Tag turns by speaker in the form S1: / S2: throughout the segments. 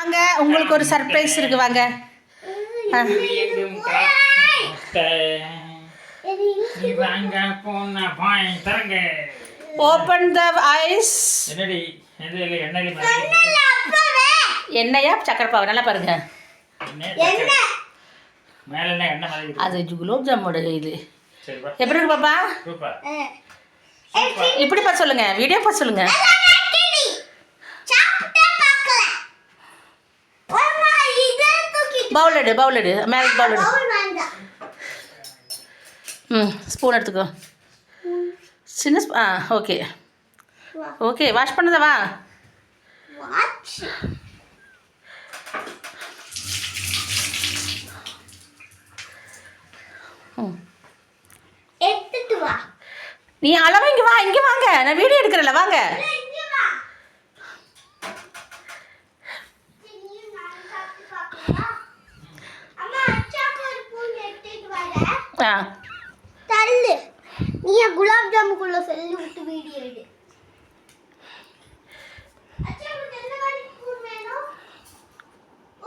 S1: வாங்க, உங்களுக்கு ஒரு சர்ப்ரைஸ் இருக்கு. வாங்க. Open the ice. எண்ணெயா சக்கரை பாவு நல்லா பாருங்க. அது குலோப் ஜாமோட இது எப்படி இருக்கு பாப்பா? இப்படி பார்த்து சொல்லுங்க, வீடியோ பார்த்து சொல்லுங்க. பவுல் எடு மேலே பவுல் எடு. ஸ்பூன் எடுத்துக்கோ. சின்ன ஓகே ஓகே. வாஷ் பண்ணதவா? நீ அளவு இங்கே வா, இங்கே வாங்க, நான் வீடியோ எடுக்கிறேன்ல, வாங்க.
S2: தள்ளு, நீ குலாப் ஜாமுக்குள்ள செல்லு விட்டு வீடியோ எடு. அச்சா உங்களுக்கு என்ன மாதிரி ஸ்பூன் வேணும்?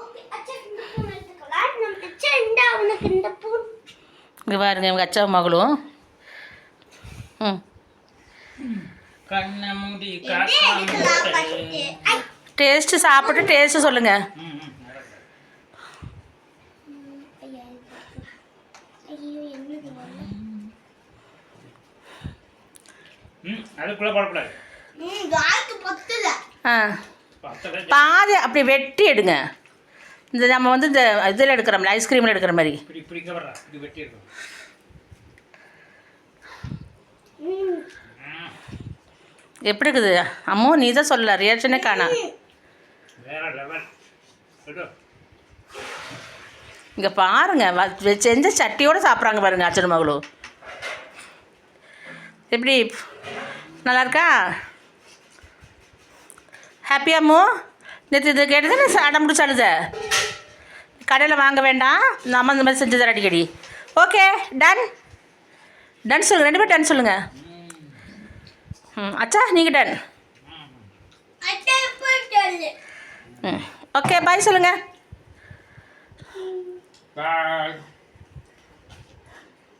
S2: ஓகே, அச்சா இந்த ஸ்பூன் எடுத்துக்கலாம். நம்ம அச்சா உனக்கு இந்த ஸ்பூன்.
S1: இங்கே பாருங்க, இவங்க அச்சா மகளும். டேஸ்ட்டு சாப்பிட்டு டேஸ்ட்டு சொல்லுங்க. பாதி அப்படி வெட்டி எடுங்க. இந்த நம்ம வந்து இந்த இதில் எடுக்கிறோம்ல, ஐஸ்கிரீமில் எடுக்கிற மாதிரி. எப்படி இருக்குது அம்மோ? நீ தான் சொல்லல, ரியாக்ஷனே காணா. இங்கே பாருங்க, செஞ்ச சட்டியோடு சாப்பிட்றாங்க பாருங்க அச்சன் மகளும். எப்படி நல்லா இருக்கா? ஹாப்பியாம்மோ? நேற்று இது கேட்டது நான் அடம் பிடிச்சி அழுத. கடையில் வாங்க வேண்டாம், நம்ம இந்த மாதிரி செஞ்சு தர அடிக்கடி. ஓகே, டன் டன் சொல்லுங்கள், 2 பேரும் டன் சொல்லுங்கள். அச்சா நீங்கள் டன். ஓகே, பாய் சொல்லுங்கள்.
S3: பாய்.